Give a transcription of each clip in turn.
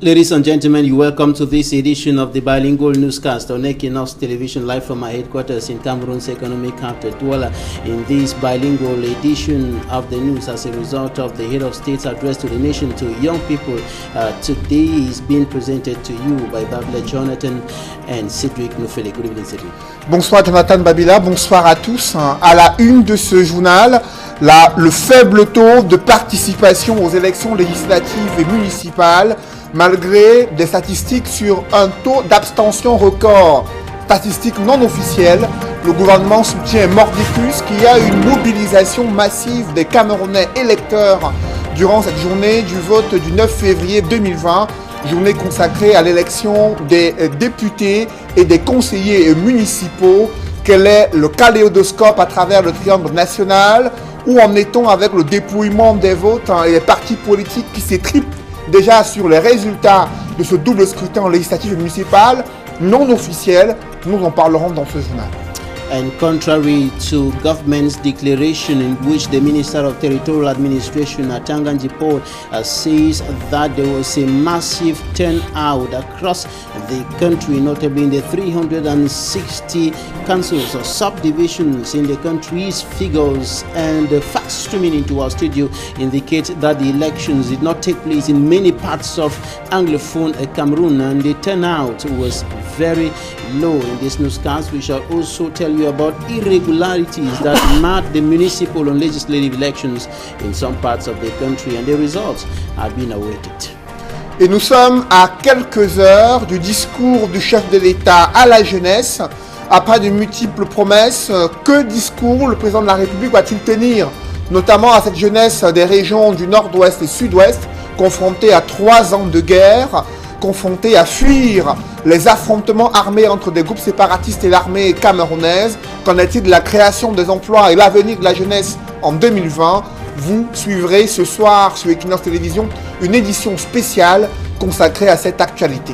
Ladies and gentlemen, you welcome to this edition of the bilingual newscast on Equinox Television, live from our headquarters in Cameroon's economic capital, Douala. In this bilingual edition of the news, as a result of the head of state's address to the nation to young people, today is being presented to you by Babila Jonathan and Cedric Nufele. Good evening, Cedric. Bonsoir Jonathan Babila, bonsoir à tous. À la une de ce journal, le faible taux de participation aux élections législatives et municipales, malgré des statistiques sur un taux d'abstention record. Statistiques non officielles, le gouvernement soutient mordicus qu'il y a une mobilisation massive des Camerounais électeurs durant cette journée du vote du 9 février 2020, journée consacrée à l'élection des députés et des conseillers municipaux. Quel est le kaléidoscope à travers le triangle national? Où en est-on avec le dépouillement des votes et les partis politiques qui s'étripent déjà sur les résultats de ce double scrutin législatif et municipal non officiel? Nous en parlerons dans ce journal. And contrary to government's declaration in which the Minister of Territorial Administration, Atanganji Paul, says that there was a massive turnout across the country, notably in the 360 councils or subdivisions in the country's figures and the facts streaming into our studio indicate that the elections did not take place in many parts of Anglophone Cameroon, and the turnout was very low. In this newscast, we shall also tell you about irregularities that marked the municipal and legislative elections in some parts of the country, and the results are being awaited. Et nous sommes à quelques heures du discours du chef de l'État à la jeunesse. Après de multiples promesses, que discours le président de la République va-t-il tenir, notamment à cette jeunesse des régions du nord-ouest et sud-ouest, confrontée à 3 ans de guerre, confrontés à fuir les affrontements armés entre des groupes séparatistes et l'armée camerounaise? Qu'en est-il de la création des emplois et l'avenir de la jeunesse en 2020? Vous suivrez ce soir sur Equinox Télévision une édition spéciale consacrée à cette actualité.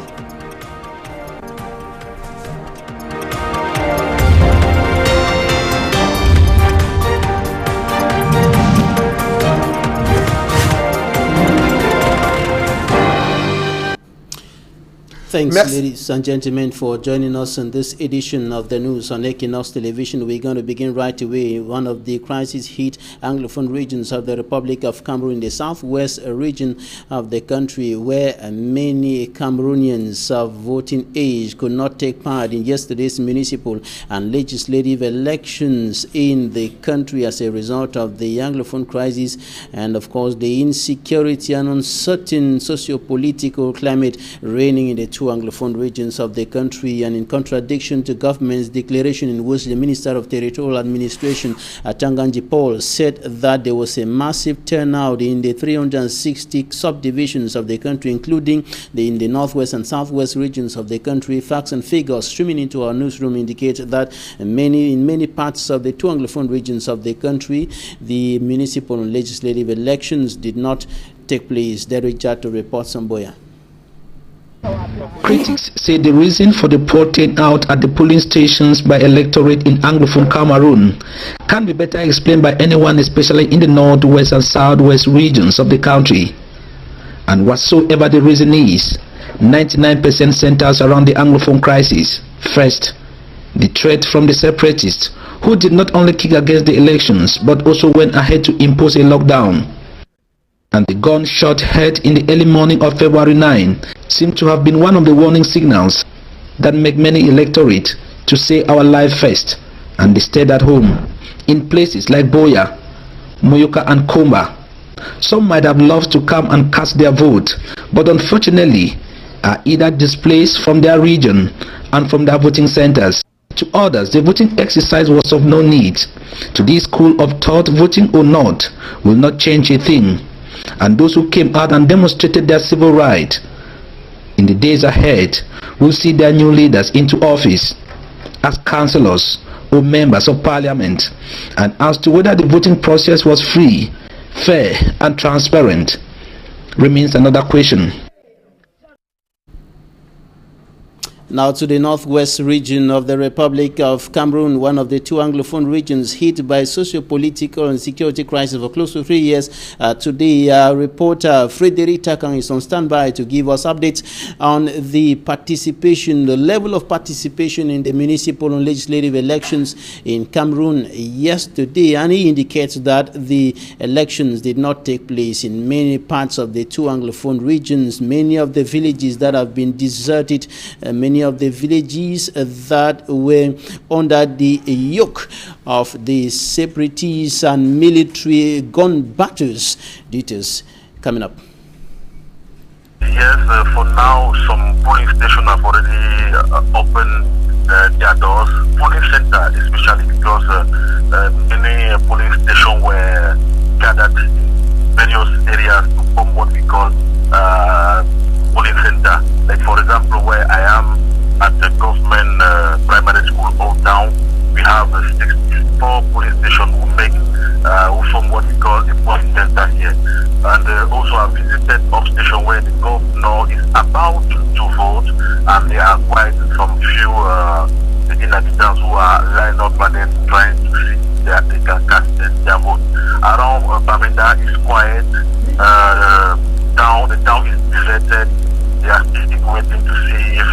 Thanks, ladies and gentlemen, for joining us in this edition of the news on Equinox Television. We're going to begin right away. One of the crisis-hit Anglophone regions of the Republic of Cameroon, the southwest region of the country, where many Cameroonians of voting age could not take part in yesterday's municipal and legislative elections in the country as a result of the Anglophone crisis and, of course, the insecurity and uncertain socio-political climate reigning in the two Anglophone regions of the country, and in contradiction to government's declaration in which the Minister of Territorial Administration, Atanganji Paul, said that there was a massive turnout in the 360 subdivisions of the country, including in the northwest and southwest regions of the country. Facts and figures streaming into our newsroom indicate that in many parts of the two Anglophone regions of the country, the municipal and legislative elections did not take place. Derek Jato reports on Boya. Critics say the reason for the poor turnout at the polling stations by electorate in Anglophone Cameroon can be better explained by anyone, especially in the northwest and southwest regions of the country. And whatsoever the reason is, 99% centers around the Anglophone crisis. First, the threat from the separatists, who did not only kick against the elections but also went ahead to impose a lockdown. And the gunshot heard in the early morning of February 9 seemed to have been one of the warning signals that make many electorate to say our life first, and they stayed at home in places like Boya, Moyoka and Komba. Some might have loved to come and cast their vote, but unfortunately are either displaced from their region and from their voting centers. To others, the voting exercise was of no need. To this school of thought, voting or not will not change a thing. And those who came out and demonstrated their civil right in the days ahead will see their new leaders into office as councillors or members of parliament. And as to whether the voting process was free, fair and transparent remains another question. Now to the northwest region of the Republic of Cameroon, one of the two Anglophone regions hit by socio-political and security crisis for close to 3 years. Today, reporter Frederick Takang is on standby to give us updates on the participation, the level of participation in the municipal and legislative elections in Cameroon yesterday. And he indicates that the elections did not take place in many parts of the two Anglophone regions. Many of the villages that have been deserted, many of the villages that were under the yoke of the separatists and military gun battles. Details coming up. Yes, for now, some polling stations have already opened their doors. Polling center, especially because many polling stations were gathered in various areas to form what we call polling center. Like for example, where I am at the government primary school Old Town, we have 64 police stations who form what we call a polling center here. And also I visited upstation where the governor is about to vote, and there are quite some few inhabitants who are lined up and then trying to see that they can cast their vote. Around Bamenda is quiet. The town is deserted. They are still waiting to see if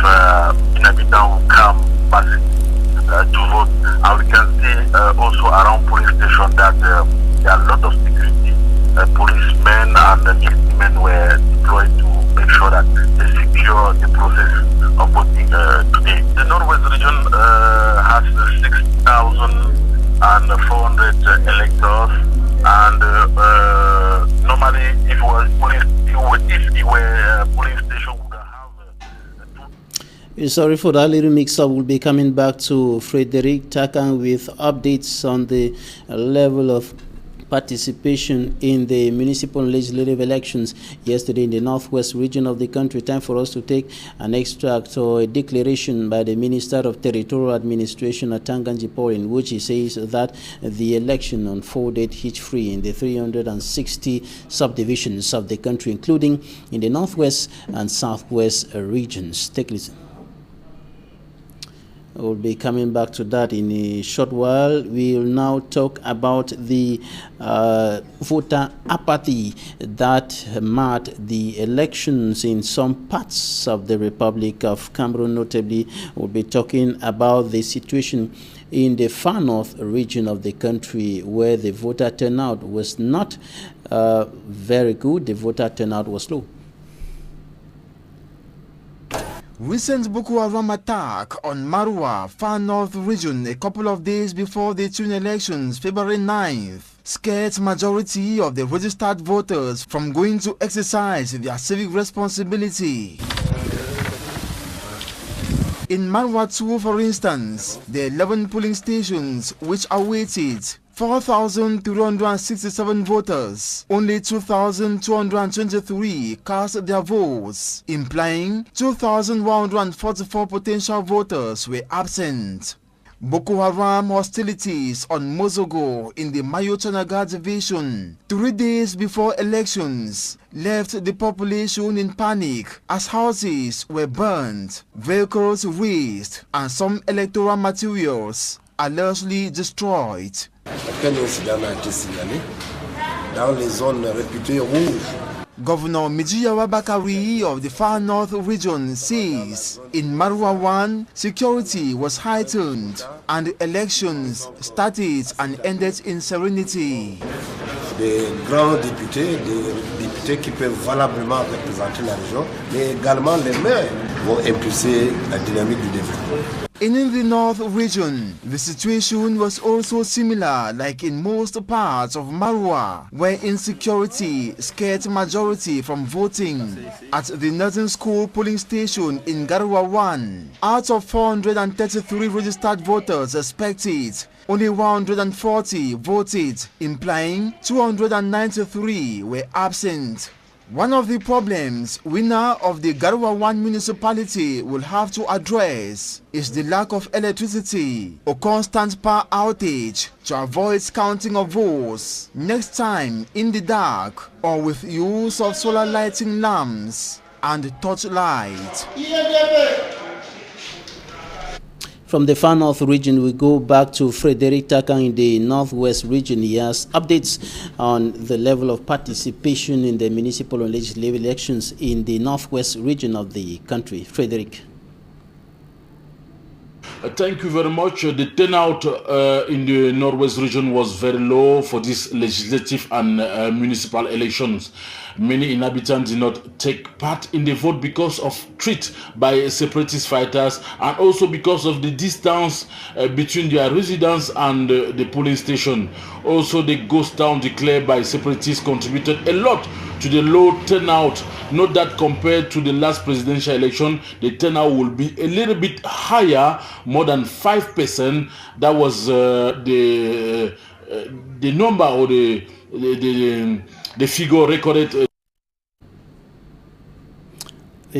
inhabitants will come back to vote. And we can see also around police station that there are a lot of security policemen and military were deployed to make sure that they secure the process of voting today. The Northwest region has 6,400 electors, and normally if it were polling station would have Sorry for that little mix-up. We'll be coming back to Frederick Takang with updates on the level of participation in the municipal and legislative elections yesterday in the northwest region of the country. Time for us to take an extract or a declaration by the Minister of Territorial Administration, Atanganji Paul, in which he says that the election unfolded hitch-free in the 360 subdivisions of the country, including in the northwest and southwest regions. Take a listen. We'll be coming back to that in a short while. We'll now talk about the voter apathy that marred the elections in some parts of the Republic of Cameroon. Notably, we'll be talking about the situation in the far north region of the country, where the voter turnout was not very good. The voter turnout was low. Recent Boko Haram attack on Marwa, far north region, a couple of days before the June elections, February 9th, scared majority of the registered voters from going to exercise their civic responsibility. In Marwa 2, for instance, the 11 polling stations which awaited 4,367 voters, only 2,223 cast their votes, implying 2,144 potential voters were absent. Boko Haram hostilities on Mozogo in the Mayo-Chanaga division 3 days before elections left the population in panic as houses were burned, vehicles razed, and some electoral materials allegedly destroyed. Aucun incident n'a été signalé dans les zones réputées rouges. Governor Mijiyawa Bakari of the far north region says in Marwa 1, security was heightened and elections started and ended in serenity. Des grands députés, des députés qui peuvent valablement représenter la région, mais également les maires vont impulser la dynamique du développement. In the north region, the situation was also similar like in most parts of Marwa, where insecurity scared majority from voting. At the Northern School polling station in Garwa 1, out of 433 registered voters expected, only 140 voted, implying 293 were absent. One of the problems winner of the Garwa 1 municipality will have to address is the lack of electricity or constant power outage to avoid counting of votes next time in the dark or with use of solar lighting lamps and torchlight. From the far north region, we go back to Frederick Takan in the northwest region. He has updates on the level of participation in the municipal and legislative elections in the northwest region of the country. Frederick. Thank you very much. The turnout in the northwest region was very low for these legislative and municipal elections. Many inhabitants did not take part in the vote because of threat by separatist fighters and also because of the distance between their residence and the polling station. Also, the ghost town declared by separatists contributed a lot to the low turnout. Note that compared to the last presidential election, the turnout will be a little bit higher, more than 5%. That was the number or the figure recorded.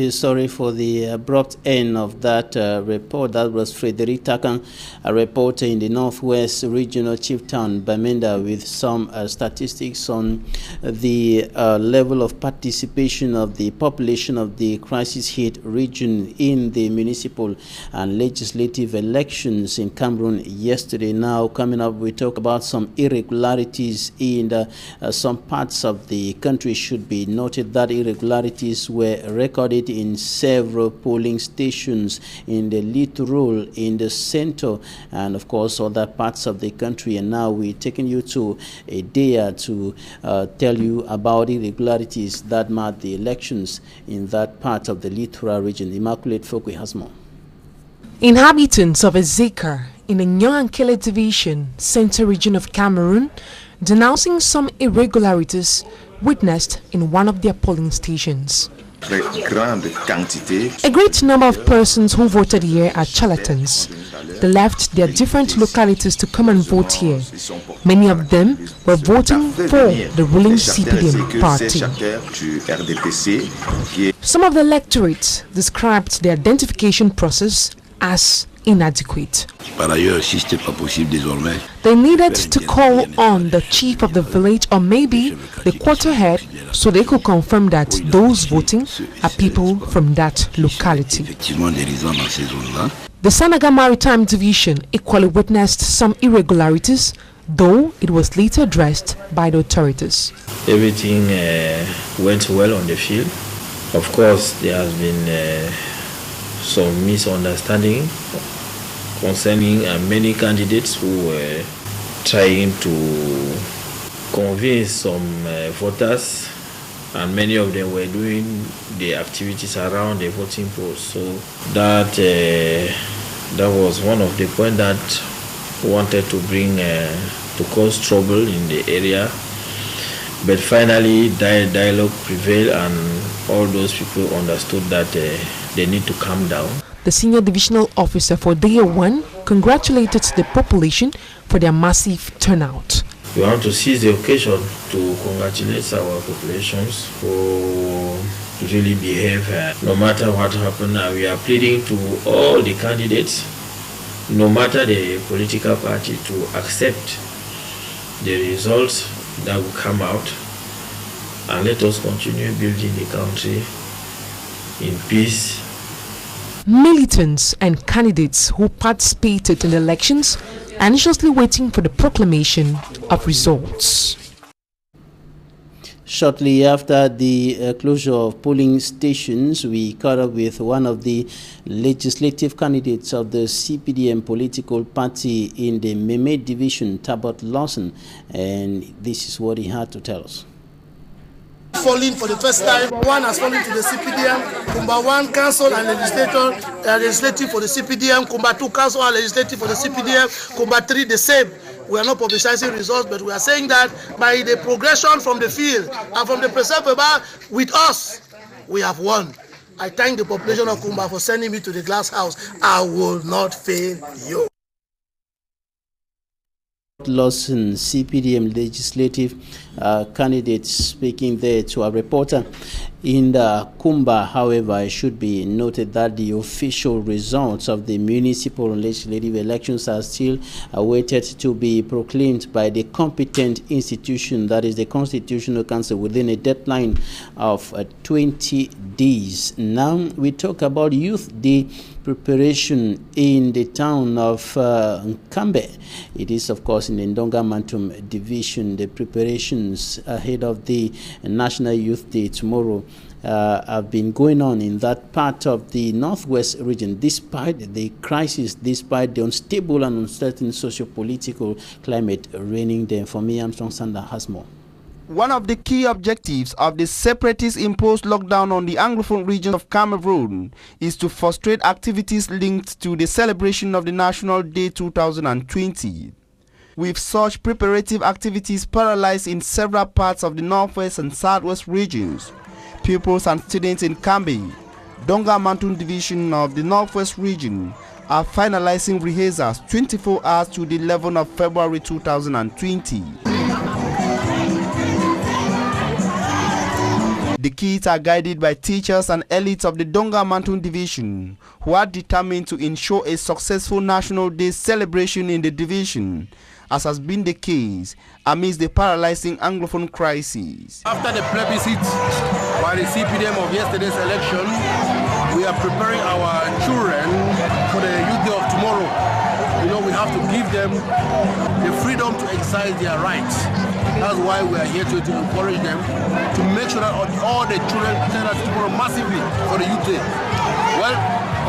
Sorry for the abrupt end of that report. That was Frederick Takan, a reporter in the northwest regional chief town, Bamenda, with some statistics on the level of participation of the population of the crisis-hit region in the municipal and legislative elections in Cameroon yesterday. Now, coming up, we talk about some irregularities in some parts of the country. Should be noted that irregularities were recorded in several polling stations in the littoral, in the center, and of course other parts of the country. And now we're taking you to a day to tell you about irregularities that marked the elections in that part of the littoral region. Immaculate Fokwe has more. Inhabitants of Ezeka in the Nyankele division, center region of Cameroon, denouncing some irregularities witnessed in one of their polling stations. A great number of persons who voted here are charlatans. They left their different localities to come and vote here. Many of them were voting for the ruling CPDM party. Some of the electorates described the identification process as inadequate. They needed to call on the chief of the village or maybe the quarter head so they could confirm that those voting are people from that locality. The Sanaga Maritime Division equally witnessed some irregularities, though it was later addressed by the authorities. Everything went well on the field. Of course, there has been some misunderstanding concerning many candidates who were trying to convince some voters, and many of them were doing the activities around the voting polls. So that was one of the points that wanted to bring to cause trouble in the area. But finally, dialogue prevailed, and all those people understood that they need to calm down. The senior divisional officer for Day 1 congratulated the population for their massive turnout. We want to seize the occasion to congratulate our populations for really behave no matter what happened. We are pleading to all the candidates, no matter the political party, to accept the results that will come out, and let us continue building the country in peace. Militants and candidates who participated in the elections are anxiously waiting for the proclamation of results. Shortly after the closure of polling stations, we caught up with one of the legislative candidates of the CPDM political party in the Meme division, Tabot Lawson, and this is what he had to tell us. Falling for the first time. One has fallen to the CPDM. Kumba 1 council and legislative for the CPDM. Kumba 2 council and legislative for the CPDM. Kumba 3 the same. We are not publicizing results, but we are saying that by the progression from the field and from the preserve with us, we have won. I thank the population of Kumba for sending me to the glass house. I will not fail you. Lawson, CPDM legislative candidate, speaking there to a reporter. in the Kumba. However, it should be noted that the official results of the municipal and legislative elections are still awaited to be proclaimed by the competent institution, that is the Constitutional Council, within a deadline of 20 days. Now we talk about Youth Day preparation in the town of Nkambe. It is, of course, in the Ndonga Mantum division. The preparations ahead of the National Youth Day tomorrow have been going on in that part of the northwest region, despite the crisis, despite the unstable and uncertain socio-political climate reigning there. For me, Armstrong Sander has more. One of the key objectives of the separatist-imposed lockdown on the Anglophone region of Cameroon is to frustrate activities linked to the celebration of the National Day 2020. With such preparative activities paralyzed in several parts of the northwest and southwest regions, pupils and students in Kambe, Donga Mountain division of the northwest region, are finalizing rehearsals 24 hours to the 11th of February 2020. The kids are guided by teachers and elites of the Donga Mountain division, who are determined to ensure a successful National Day celebration in the division, as has been the case amidst the paralyzing Anglophone crisis. After the plebiscite by the CPDM of yesterday's election, we are preparing our children for the Youth Day of tomorrow. You know, we have to give them the freedom to exercise their rights. That's why we are here to encourage them to make sure that all the children turn out tomorrow massively for the Youth Day. Well,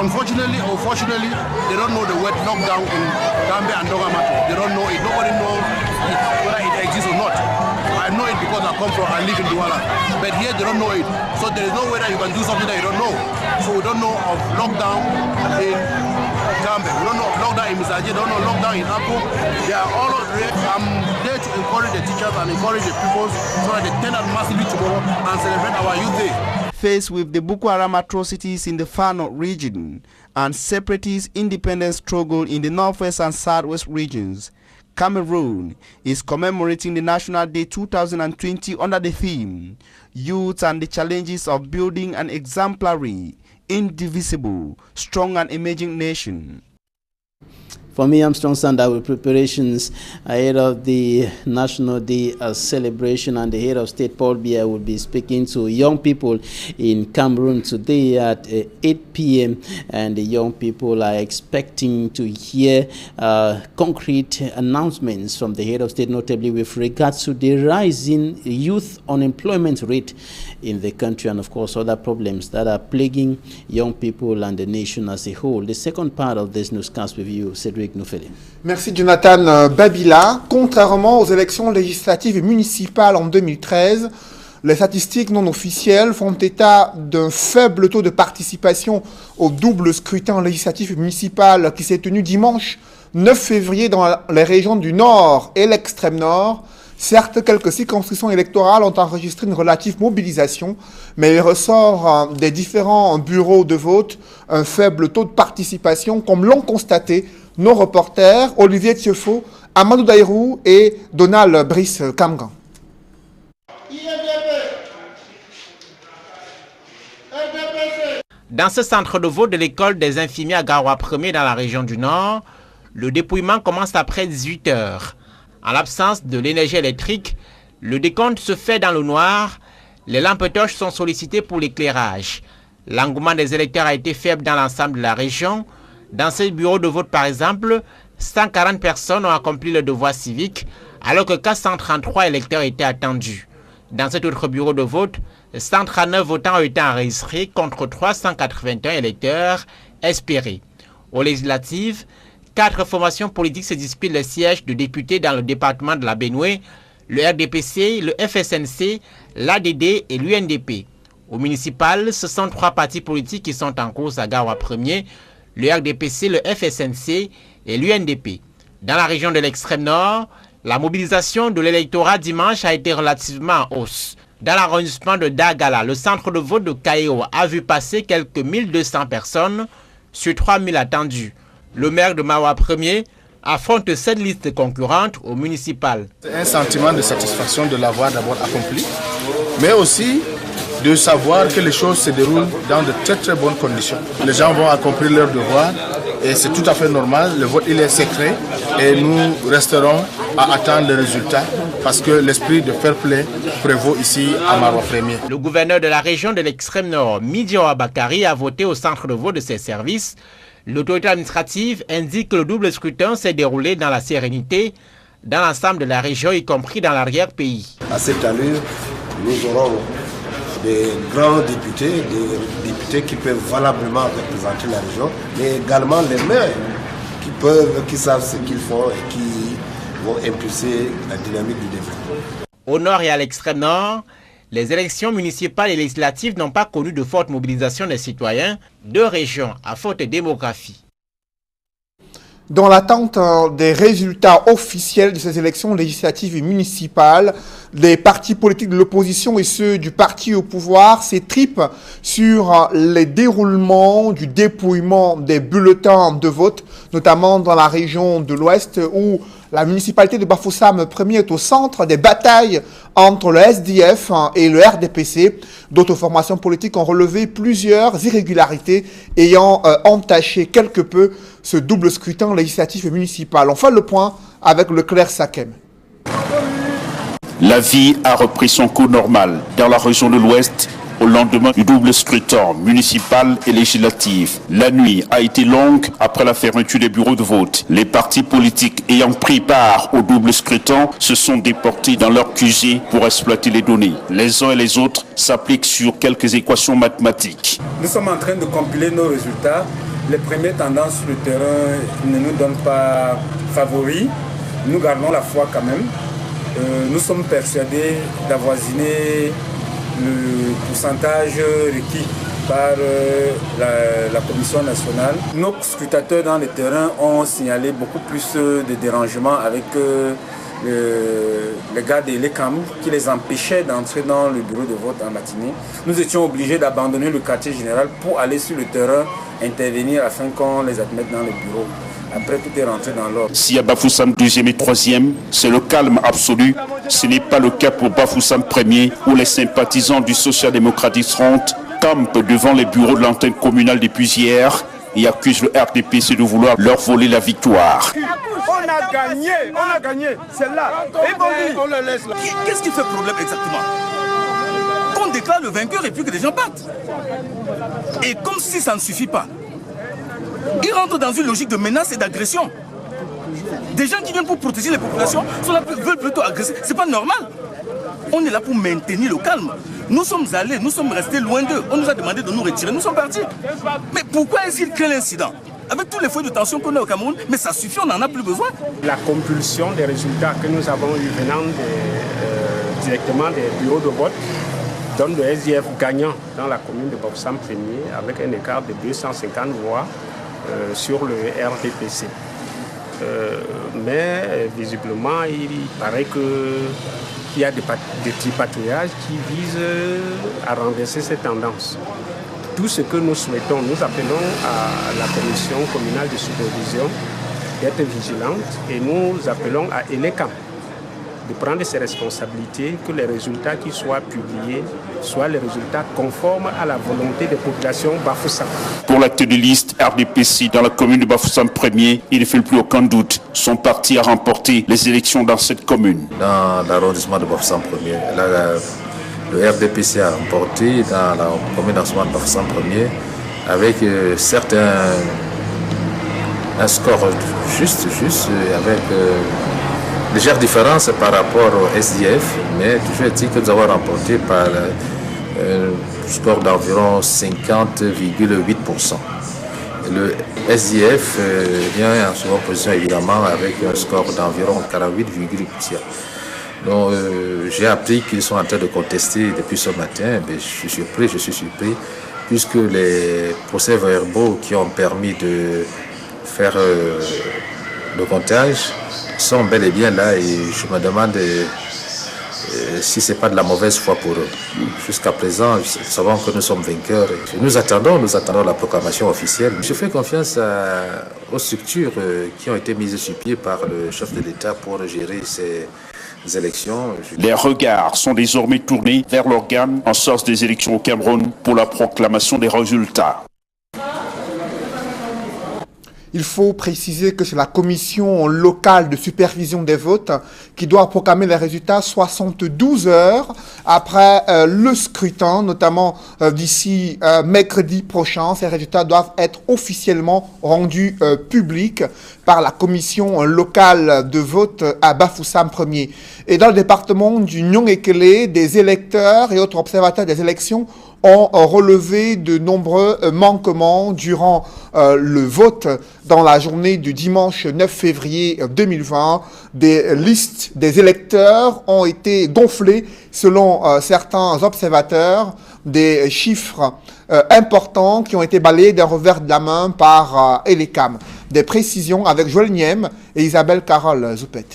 unfortunately or fortunately, they don't know the word lockdown in Kambe and Donga Mountain. They don't know it. Nobody knows whether it exists or not. I know it because I live in Douala. But here they don't know it. So there is no way that you can do something that you don't know. So we don't know of lockdown in Kambe. We don't know of lockdown in Misaje. We don't know lockdown in Apo. They are all I'm there to encourage the teachers and encourage the people so that they turn out massively tomorrow and celebrate our Youth Day. Faced with the Boko Haram atrocities in the far north region and separatist independence struggle in the northwest and southwest regions, Cameroon is commemorating the National Day 2020 under the theme Youth and the Challenges of Building an Exemplary, Indivisible, Strong and Emerging Nation. For me, Armstrong Sander, with preparations ahead of the National Day celebration, and the head of state, Paul Biya, will be speaking to young people in Cameroon today at 8 p.m. And the young people are expecting to hear concrete announcements from the head of state, notably with regards to the rising youth unemployment rate in the country, and of course other problems that are plaguing young people and the nation as a whole. The second part of this newscast with you, Cedric Noufeli. Merci Jonathan Babila. Contrairement aux élections législatives et municipales en 2013, les statistiques non officielles font état d'un faible taux de participation au double scrutin législatif et municipal qui s'est tenu dimanche 9 février dans les régions du Nord et l'extrême Nord. Certes, quelques circonscriptions électorales ont enregistré une relative mobilisation, mais il ressort des différents bureaux de vote un faible taux de participation, comme l'ont constaté nos reporters Olivier Thiefo, Amadou Daïrou et Donald Brice Kamgan. Dans ce centre de vote de l'école des infirmiers à Garoua 1er dans la région du Nord, le dépouillement commence après 18 heures. En l'absence de l'énergie électrique, le décompte se fait dans le noir. Les lampes torches sont sollicitées pour l'éclairage. L'engouement des électeurs a été faible dans l'ensemble de la région. Dans ce bureau de vote, par exemple, 140 personnes ont accompli le devoir civique, alors que 433 électeurs étaient attendus. Dans cet autre bureau de vote, 139 votants ont été enregistrés contre 381 électeurs espérés. Aux législatives, 4 formations politiques se disputent le siège de députés dans le département de la Benoué, le RDPC, le FSNC, l'ADD et l'UNDP. Au municipal, ce sont 3 partis politiques qui sont en course à Garoua 1er, le RDPC, le FSNC et l'UNDP. Dans la région de l'extrême nord, la mobilisation de l'électorat dimanche a été relativement en hausse. Dans l'arrondissement de Dagala, le centre de vote de Kaeo a vu passer quelques 1200 personnes sur 3000 attendus. Le maire de Mawa 1er affronte cette liste concurrente au municipal. C'est un sentiment de satisfaction de l'avoir d'abord accompli, mais aussi de savoir que les choses se déroulent dans de très très bonnes conditions. Les gens vont accomplir leur devoir et c'est tout à fait normal. Le vote il est secret et nous resterons à attendre les résultats parce que l'esprit de fair play prévaut ici à Maroua 1er. Le gouverneur de la région de l'extrême nord, Midiawa Bakari, a voté au centre de vote de ses services. L'autorité administrative indique que le double scrutin s'est déroulé dans la sérénité dans l'ensemble de la région, y compris dans l'arrière-pays. À cette allure, nous aurons des grands députés, des députés qui peuvent valablement représenter la région, mais également les maires qui savent ce qu'ils font et qui vont impulser la dynamique du développement. Au nord et à l'extrême nord, les élections municipales et législatives n'ont pas connu de forte mobilisation des citoyens, deux régions à forte démographie. Dans l'attente des résultats officiels de ces élections législatives et municipales, les partis politiques de l'opposition et ceux du parti au pouvoir s'étripent sur les déroulements du dépouillement des bulletins de vote, notamment dans la région de l'Ouest où la municipalité de Bafoussam 1er est au centre des batailles entre le SDF et le RDPC. D'autres formations politiques ont relevé plusieurs irrégularités ayant entaché quelque peu ce double scrutin législatif et municipal. On fait le point avec Leclerc Sakem. La vie a repris son cours normal dans la région de l'Ouest au lendemain du double scrutin municipal et législatif. La nuit a été longue après la fermeture des bureaux de vote. Les partis politiques ayant pris part au double scrutin se sont déportés dans leur QG pour exploiter les données. Les uns et les autres s'appliquent sur quelques équations mathématiques. Nous sommes en train de compiler nos résultats. Les premières tendances sur le terrain ne nous donnent pas favoris. Nous gardons la foi quand même. Nous sommes persuadés d'avoisiner le pourcentage requis par la Commission nationale. Nos scrutateurs dans le terrain ont signalé beaucoup plus de dérangements avec les gars de l'ECAM qui les empêchaient d'entrer dans le bureau de vote en matinée. Nous étions obligés d'abandonner le quartier général pour aller sur le terrain intervenir afin qu'on les admette dans le bureau. Après, tout est rentré dans l'ordre. Si à Bafoussam 2e et 3e, c'est le calme absolu, ce n'est pas le cas pour Bafoussam 1er, où les sympathisants du Social-Démocratic Front campent devant les bureaux de l'antenne communale depuis hier et accusent le RDPC de vouloir leur voler la victoire. On a gagné, c'est là. On le laisse là. Qu'est-ce qui fait problème exactement? Qu'on déclare le vainqueur et puis que les gens partent. Et comme si ça ne suffit pas, ils rentrent dans une logique de menace et d'agression. Des gens qui viennent pour protéger les populations veulent plutôt agresser. C'est pas normal. On est là pour maintenir le calme. Nous sommes allés, nous sommes restés loin d'eux. On nous a demandé de nous retirer, nous sommes partis. Mais pourquoi est-ce qu'ils créent l'incident? Avec tous les foyers de tension qu'on a au Cameroun, mais ça suffit, on n'en a plus besoin. La compulsion des résultats que nous avons eu venant directement des bureaux de vote donne le SDF gagnant dans la commune de Bafoussam 1er avec un écart de 250 voix sur le RDPC. Mais visiblement, il paraît qu'il y a des tripatouillages qui visent à renverser cette tendance. Tout ce que nous souhaitons, nous appelons à la commission communale de supervision d'être vigilante et nous appelons à ELECAM de prendre ses responsabilités, que les résultats qui soient publiés soient les résultats conformes à la volonté des populations Bafoussam. Pour la tête de liste RDPC dans la commune de Bafoussam 1er, il ne fait plus aucun doute. Son parti a remporté les élections dans cette commune. Dans l'arrondissement de Bafoussam 1er, le RDPC a remporté dans la commune d'arrondissement de Bafoussam 1er avec un score juste avec légère différence par rapport au SDF, mais toujours est-il que nous avons remporté par un score d'environ 50,8%. Le SDF vient en seconde position évidemment avec un score d'environ 48,8%. Donc j'ai appris qu'ils sont en train de contester depuis ce matin, mais je suis surpris, puisque les procès-verbaux qui ont permis de faire le comptage sont bel et bien là et je me demande si ce n'est pas de la mauvaise foi pour eux. Jusqu'à présent, nous savons que nous sommes vainqueurs. Nous attendons la proclamation officielle. Je fais confiance aux structures qui ont été mises sur pied par le chef de l'État pour gérer élections. Les regards sont désormais tournés vers l'organe en charge des élections au Cameroun pour la proclamation des résultats. Il faut préciser que c'est la commission locale de supervision des votes qui doit proclamer les résultats 72 heures après le scrutin, notamment d'ici mercredi prochain. Ces résultats doivent être officiellement rendus publics par la commission locale de vote à Bafoussam 1er. Et dans le département du Nyong-Ekele, des électeurs et autres observateurs des élections ont relevé de nombreux manquements durant le vote dans la journée du dimanche 9 février 2020. Des listes des électeurs ont été gonflées selon certains observateurs, des chiffres importants qui ont été balayés d'un revers de la main par Elecam. Des précisions avec Joël Niem et Isabelle Carole Zoupet.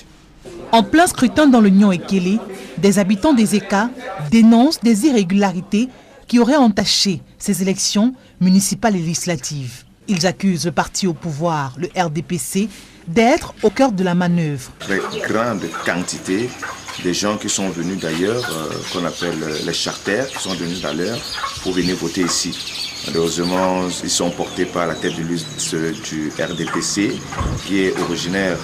En plein scrutin dans le Nyong-Ekele, des habitants des ECA dénoncent des irrégularités qui auraient entaché ces élections municipales et législatives. Ils accusent le parti au pouvoir, le RDPC, d'être au cœur de la manœuvre. Très grande quantité de gens qui sont venus d'ailleurs, qu'on appelle les charters, qui sont venus d'ailleurs pour venir voter ici. Malheureusement, ils sont portés par la tête de liste du RDPC, qui est originaire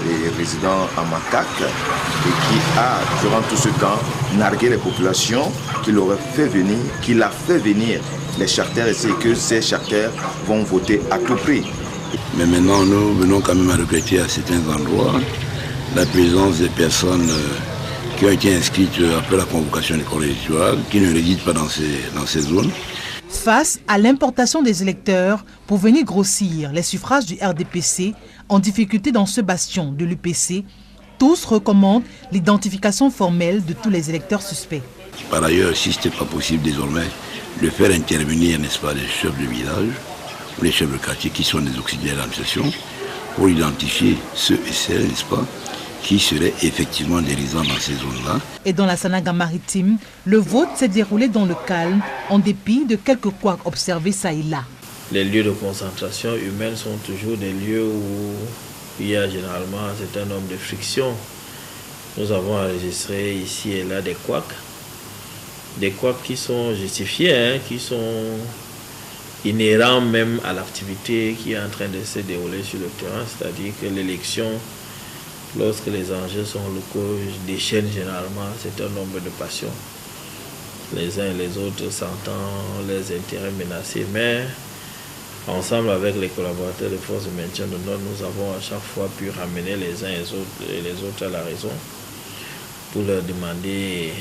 et résident à Macaque, et qui a, durant tout ce temps, nargué les populations, qu'il a fait venir les charters ici, et que ces charters vont voter à tout prix. Mais maintenant, nous venons quand même à regretter à certains endroits la présence des personnes qui ont été inscrites après la convocation du corps électoral, qui ne résident pas dans ces zones. Face à l'importation des électeurs pour venir grossir les suffrages du RDPC en difficulté dans ce bastion de l'UPC, tous recommandent l'identification formelle de tous les électeurs suspects. Par ailleurs, si ce n'était pas possible désormais, de faire intervenir, n'est-ce pas, les chefs de village ou les chefs de quartier qui sont des auxiliaires de l'administration pour identifier ceux et celles, n'est-ce pas, qui seraient effectivement des résidents dans ces zones-là. Et dans la Sanaga maritime, le vote s'est déroulé dans le calme, en dépit de quelques couacs observés ça et là. Les lieux de concentration humaine sont toujours des lieux où il y a généralement un certain nombre de frictions. Nous avons enregistré ici et là des couacs qui sont justifiés, qui sont inhérents même à l'activité qui est en train de se dérouler sur le terrain, c'est-à-dire que l'élection, lorsque les enjeux sont locaux, déchaînent généralement un certain nombre de passions. Les uns et les autres sentant leurs intérêts menacés, mais ensemble avec les collaborateurs des forces de maintien de l'ordre, nous avons à chaque fois pu ramener les uns et les autres à la raison pour leur demander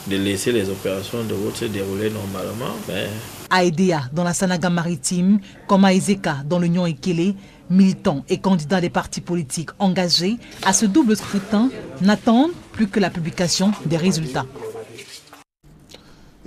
de laisser les opérations de vote se dérouler normalement. Mais à Edea, dans la Sanaga maritime, comme à Ezeka, dans le Nyong-Ekele, militants et candidats des partis politiques engagés à ce double scrutin n'attendent plus que la publication des résultats.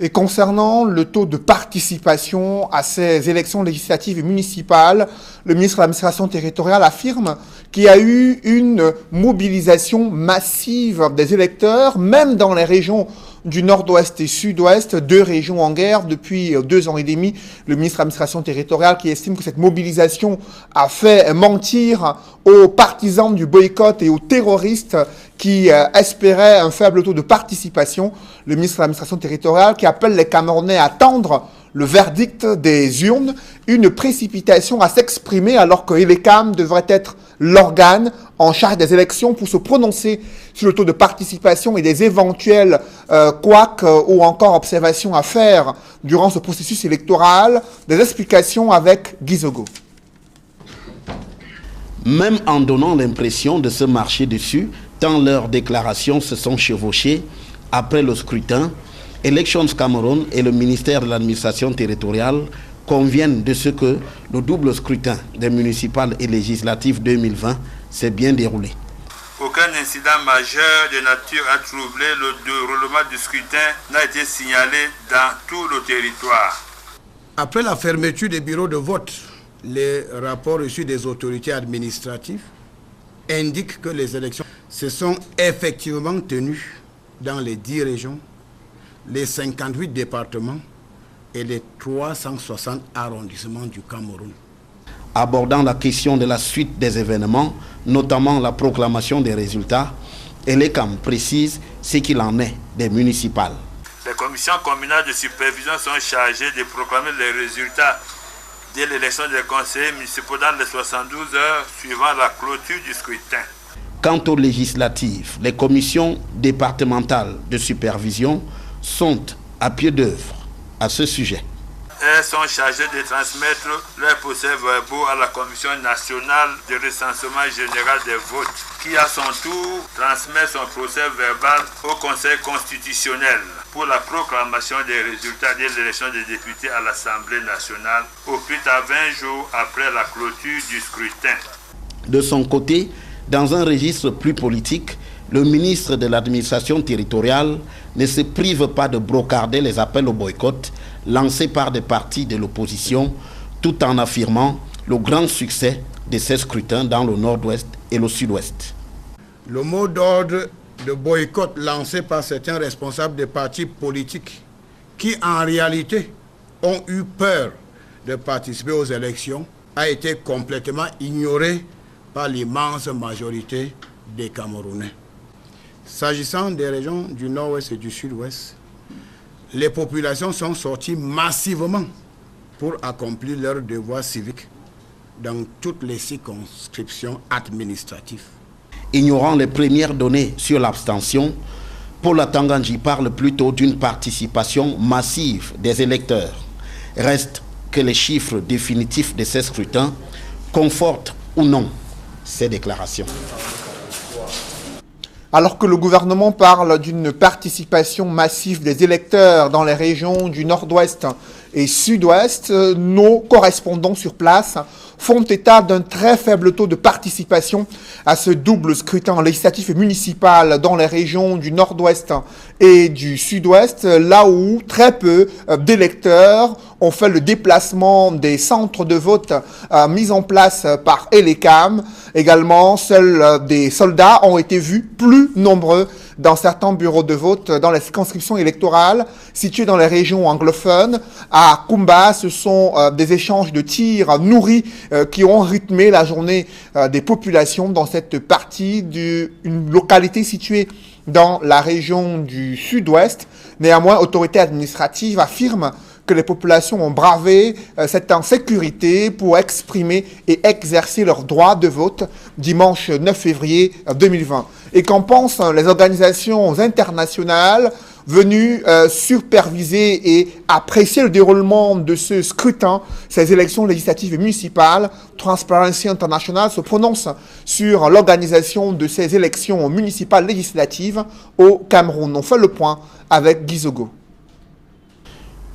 Et concernant le taux de participation à ces élections législatives et municipales, le ministre de l'administration territoriale affirme qu'il y a eu une mobilisation massive des électeurs, même dans les régions du nord-ouest et sud-ouest, 2 régions en guerre depuis 2 ans et demi. Le ministre de l'administration territoriale qui estime que cette mobilisation a fait mentir aux partisans du boycott et aux terroristes qui espéraient un faible taux de participation. Le ministre de l'administration territoriale qui appelle les Camerounais à attendre le verdict des urnes, une précipitation à s'exprimer alors que Elecam devrait être l'organe en charge des élections pour se prononcer sur le taux de participation et des éventuels couacs ou encore observations à faire durant ce processus électoral. Des explications avec Guizogo. Même en donnant l'impression de se marcher dessus, tant leurs déclarations se sont chevauchées après le scrutin, Elections Cameroun et le ministère de l'administration territoriale conviennent de ce que le double scrutin des municipales et législatives 2020 s'est bien déroulé. Aucun incident majeur de nature à troubler le déroulement du scrutin n'a été signalé dans tout le territoire. Après la fermeture des bureaux de vote, les rapports reçus des autorités administratives indiquent que les élections se sont effectivement tenues dans les 10 régions, les 58 départements et les 360 arrondissements du Cameroun. Abordant la question de la suite des événements, notamment la proclamation des résultats, Et l'ECAM précise ce qu'il en est des municipales. Les commissions communales de supervision sont chargées de proclamer les résultats de l'élection des conseillers municipaux dans les 72 heures suivant la clôture du scrutin. Quant aux législatives, les commissions départementales de supervision sont à pied d'œuvre à ce sujet. Elles sont chargées de transmettre leurs procès-verbaux à la Commission nationale de recensement général des votes, qui à son tour transmet son procès-verbal au Conseil constitutionnel pour la proclamation des résultats de l'élection des députés à l'Assemblée nationale au plus tard 20 jours après la clôture du scrutin. De son côté, dans un registre plus politique, le ministre de l'administration territoriale ne se prive pas de brocarder les appels au boycott lancés par des partis de l'opposition, tout en affirmant le grand succès de ces scrutins dans le nord-ouest et le sud-ouest. Le mot d'ordre de boycott lancé par certains responsables des partis politiques qui en réalité ont eu peur de participer aux élections a été complètement ignoré par l'immense majorité des Camerounais. S'agissant des régions du nord-ouest et du sud-ouest, les populations sont sorties massivement pour accomplir leurs devoirs civiques dans toutes les circonscriptions administratives. Ignorant les premières données sur l'abstention, Paul Atanganji parle plutôt d'une participation massive des électeurs. Reste que les chiffres définitifs de ces scrutins confortent ou non ces déclarations. Alors que le gouvernement parle d'une participation massive des électeurs dans les régions du nord-ouest et sud-ouest, nos correspondants sur place font état d'un très faible taux de participation à ce double scrutin législatif et municipal dans les régions du nord-ouest et du sud-ouest, là où très peu d'électeurs ont fait le déplacement des centres de vote mis en place par ELECAM. Également, seuls des soldats ont été vus plus nombreux dans certains bureaux de vote dans les circonscriptions électorales situées dans les régions anglophones. À Kumba, ce sont des échanges de tirs nourris qui ont rythmé la journée des populations dans cette partie d'une localité située dans la région du sud-ouest. Néanmoins, autorités administratives affirment que les populations ont bravé cette insécurité pour exprimer et exercer leur droit de vote dimanche 9 février 2020. Et qu'en pensent les organisations internationales venues superviser et apprécier le déroulement de ce scrutin, ces élections législatives et municipales? Transparency International se prononce sur l'organisation de ces élections municipales législatives au Cameroun. On fait le point avec Guy Zogo.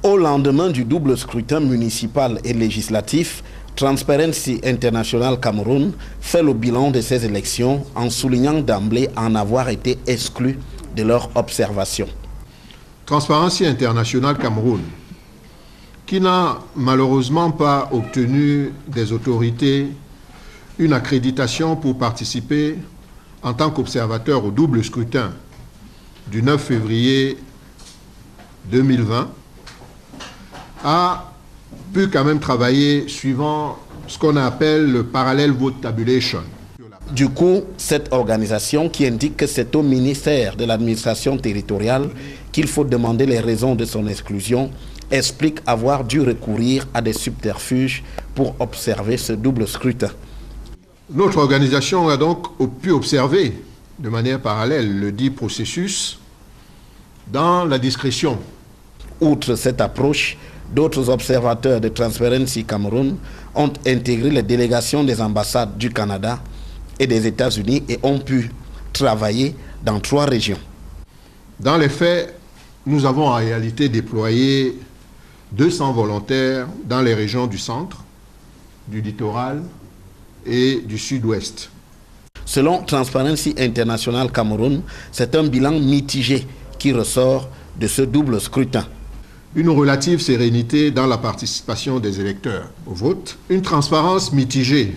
Au lendemain du double scrutin municipal et législatif, Transparency International Cameroun fait le bilan de ces élections en soulignant d'emblée en avoir été exclu de leur observation. Transparency International Cameroun, qui n'a malheureusement pas obtenu des autorités une accréditation pour participer en tant qu'observateur au double scrutin du 9 février 2020, a pu quand même travailler suivant ce qu'on appelle le parallel vote tabulation. Du coup, cette organisation qui indique que c'est au ministère de l'administration territoriale qu'il faut demander les raisons de son exclusion, explique avoir dû recourir à des subterfuges pour observer ce double scrutin. Notre organisation a donc pu observer de manière parallèle le dit processus dans la discrétion. Outre cette approche, d'autres observateurs de Transparency Cameroun ont intégré les délégations des ambassades du Canada et des États-Unis et ont pu travailler dans 3 régions. Dans les faits, nous avons en réalité déployé 200 volontaires dans les régions du centre, du littoral et du sud-ouest. Selon Transparency International Cameroun, c'est un bilan mitigé qui ressort de ce double scrutin. Une relative sérénité dans la participation des électeurs au vote, une transparence mitigée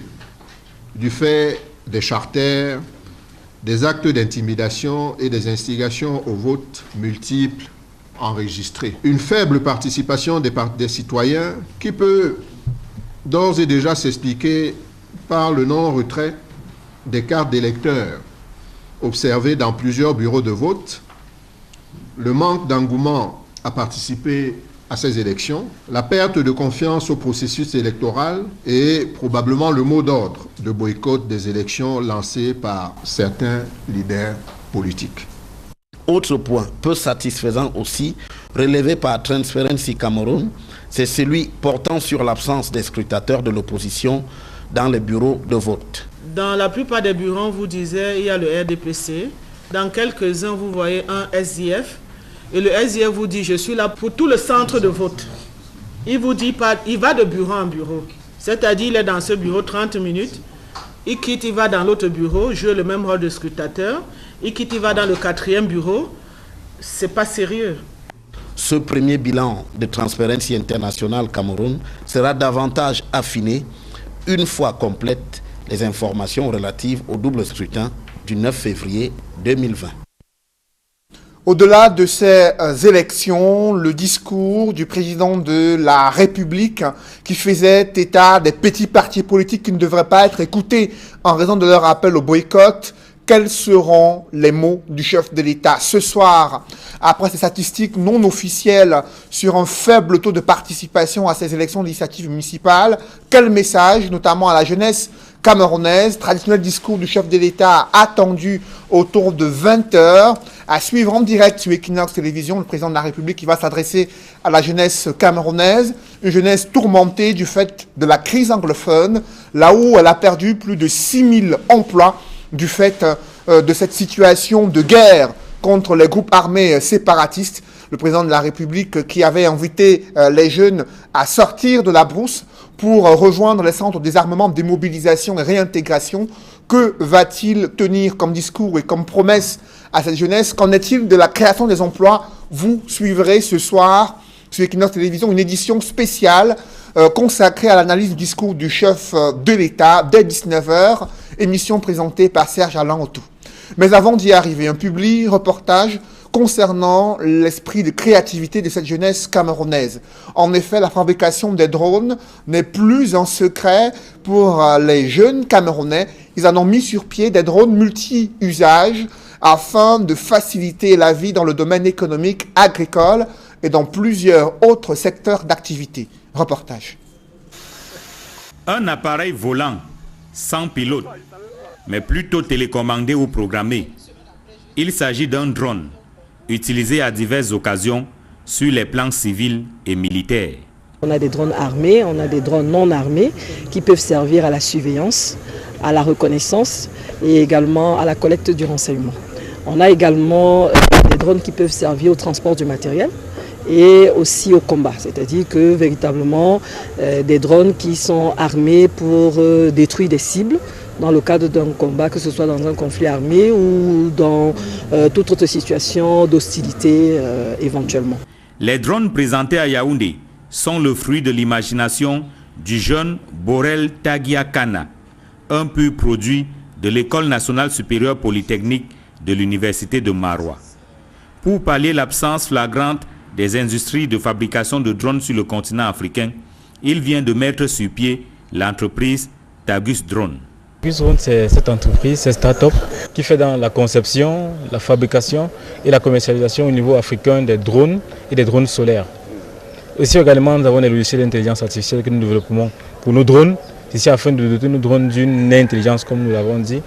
du fait des charters, des actes d'intimidation et des instigations au vote multiples enregistrés. Une faible participation des citoyens qui peut d'ores et déjà s'expliquer par le non-retrait des cartes d'électeurs observés dans plusieurs bureaux de vote, le manque d'engouement à participer à ces élections, la perte de confiance au processus électoral et probablement le mot d'ordre de boycott des élections lancé par certains leaders politiques. Autre point peu satisfaisant aussi, relevé par Transparency Cameroun, c'est celui portant sur l'absence des scrutateurs de l'opposition dans les bureaux de vote. Dans la plupart des bureaux, vous disiez, il y a le RDPC. Dans quelques-uns, vous voyez un SDF. Et le SDF vous dit, je suis là pour tout le centre de vote. Il vous dit pas, il va de bureau en bureau. C'est-à-dire, il est dans ce bureau 30 minutes. Il quitte, il va dans l'autre bureau, joue le même rôle de scrutateur. Il quitte, il va dans le 4e bureau. C'est pas sérieux. Ce premier bilan de Transparency International Cameroun sera davantage affiné une fois complètes les informations relatives au double scrutin du 9 février 2020. Au-delà de ces élections, le discours du président de la République qui faisait état des petits partis politiques qui ne devraient pas être écoutés en raison de leur appel au boycott, quels seront les mots du chef de l'État ce soir, après ces statistiques non officielles sur un faible taux de participation à ces élections législatives municipales? Quel message, notamment à la jeunesse camerounaise? Traditionnel discours du chef de l'État attendu autour de 20h. À suivre en direct sur Equinox Télévision, le président de la République qui va s'adresser à la jeunesse camerounaise, une jeunesse tourmentée du fait de la crise anglophone, là où elle a perdu plus de 6000 emplois du fait de cette situation de guerre contre les groupes armés séparatistes. Le président de la République qui avait invité les jeunes à sortir de la brousse pour rejoindre les centres de désarmement, démobilisation et réintégration. Que va-t-il tenir comme discours et comme promesse à cette jeunesse? Qu'en est-il de la création des emplois? Vous suivrez ce soir sur Equinox Télévision une édition spéciale consacrée à l'analyse du discours du chef de l'État dès 19h, émission présentée par Serge Alain Autou. Mais avant d'y arriver, un public reportage concernant l'esprit de créativité de cette jeunesse camerounaise. En effet, la fabrication des drones n'est plus un secret pour les jeunes Camerounais. Ils en ont mis sur pied des drones multi-usages afin de faciliter la vie dans le domaine économique, agricole et dans plusieurs autres secteurs d'activité. Reportage. Un appareil volant, sans pilote, mais plutôt télécommandé ou programmé. Il s'agit d'un drone, utilisé à diverses occasions sur les plans civils et militaires. On a des drones armés, on a des drones non armés qui peuvent servir à la surveillance, à la reconnaissance et également à la collecte du renseignement. On a également des drones qui peuvent servir au transport du matériel et aussi au combat, c'est-à-dire que véritablement des drones qui sont armés pour détruire des cibles dans le cadre d'un combat, que ce soit dans un conflit armé ou dans toute autre situation d'hostilité éventuellement. Les drones présentés à Yaoundé sont le fruit de l'imagination du jeune Borel Tagiakana, un pur produit de l'École nationale supérieure polytechnique de l'Université de Maroua. Pour pallier l'absence flagrante des industries de fabrication de drones sur le continent africain, il vient de mettre sur pied l'entreprise Tagus Drone. Tagus Drone, c'est cette entreprise, cette start-up qui fait dans la conception, la fabrication et la commercialisation au niveau africain des drones et des drones solaires. Aussi également, nous avons des logiciels d'intelligence artificielle que nous développons pour nos drones, ici afin de doter nos drones d'une intelligence, comme nous l'avons dit,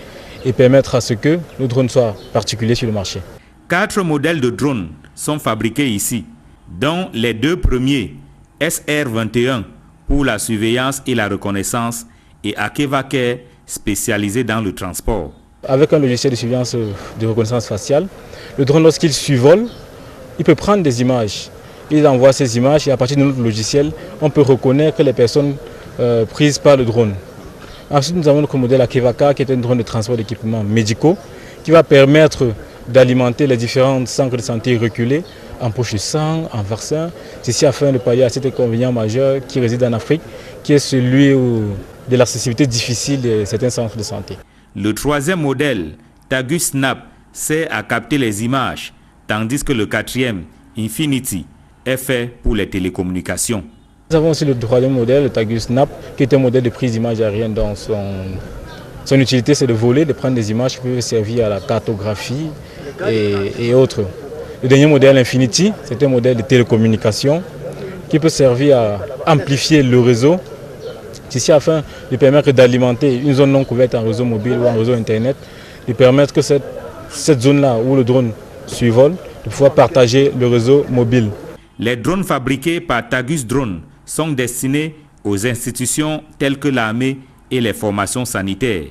et permettre à ce que nos drones soient particuliers sur le marché. 4 modèles de drones sont fabriqués ici, dont les 2 premiers, SR-21 pour la surveillance et la reconnaissance et Akevake spécialisé dans le transport. Avec un logiciel de surveillance de reconnaissance faciale, le drone, lorsqu'il survole, il peut prendre des images. Il envoie ces images et à partir de notre logiciel, on peut reconnaître les personnes prises par le drone. Ensuite, nous avons notre modèle Akevaka qui est un drone de transport d'équipements médicaux qui va permettre d'alimenter les différents centres de santé reculés en poche de sang, en vaccin, ceci afin de pallier à cet inconvénient majeur qui réside en Afrique, qui est celui de l'accessibilité difficile de certains centres de santé. Le 3e modèle, Tagus Snap, sert à capter les images, tandis que le 4e, Infinity, est fait pour les télécommunications. Nous avons aussi le 3e modèle, le Tagus Snap, qui est un modèle de prise d'image aérienne dans Son utilité, c'est de voler, de prendre des images qui peuvent servir à la cartographie et autres. Le dernier modèle Infinity, c'est un modèle de télécommunication qui peut servir à amplifier le réseau, ici afin de permettre d'alimenter une zone non couverte en réseau mobile ou en réseau internet, de permettre que cette zone-là où le drone survole, de pouvoir partager le réseau mobile. Les drones fabriqués par Tagus Drone sont destinés aux institutions telles que l'armée et les formations sanitaires,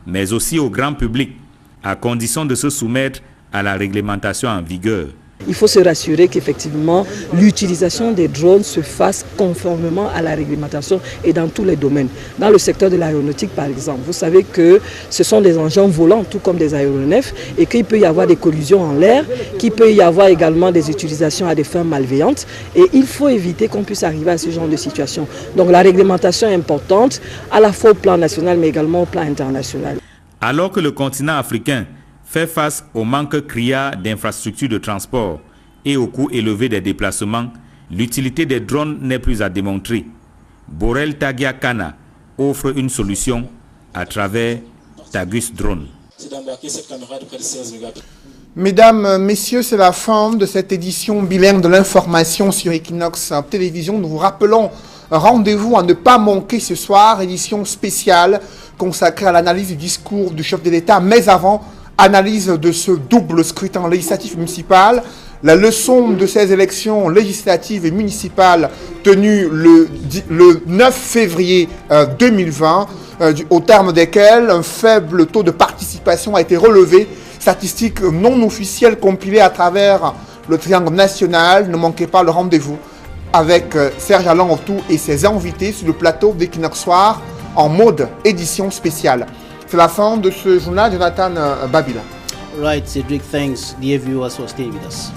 mais aussi au grand public, à condition de se soumettre à la réglementation en vigueur. Il faut se rassurer qu'effectivement l'utilisation des drones se fasse conformément à la réglementation et dans tous les domaines. Dans le secteur de l'aéronautique par exemple, vous savez que ce sont des engins volants tout comme des aéronefs et qu'il peut y avoir des collisions en l'air, qu'il peut y avoir également des utilisations à des fins malveillantes et il faut éviter qu'on puisse arriver à ce genre de situation. Donc la réglementation est importante à la fois au plan national mais également au plan international. Alors que le continent africain fait face au manque criard d'infrastructures de transport et au coût élevé des déplacements, l'utilité des drones n'est plus à démontrer. Borel Tagia Kana offre une solution à travers Tagus Drone. Mesdames, messieurs, c'est la fin de cette édition bilingue de l'information sur Equinox Télévision. Nous vous rappelons un rendez-vous à ne pas manquer ce soir, édition spéciale consacrée à l'analyse du discours du chef de l'État, mais avant, analyse de ce double scrutin législatif municipal, la leçon de ces élections législatives et municipales tenues le 9 février 2020, au terme desquelles un faible taux de participation a été relevé, statistiques non officielles compilées à travers le triangle national. Ne manquez pas le rendez-vous avec Serge Alain Ortou et ses invités sur le plateau d'Equinox Soir en mode édition spéciale. C'est la fin de ce journal, Jonathan Babila. Right, Cedric, thanks. Dear viewers, for staying with us.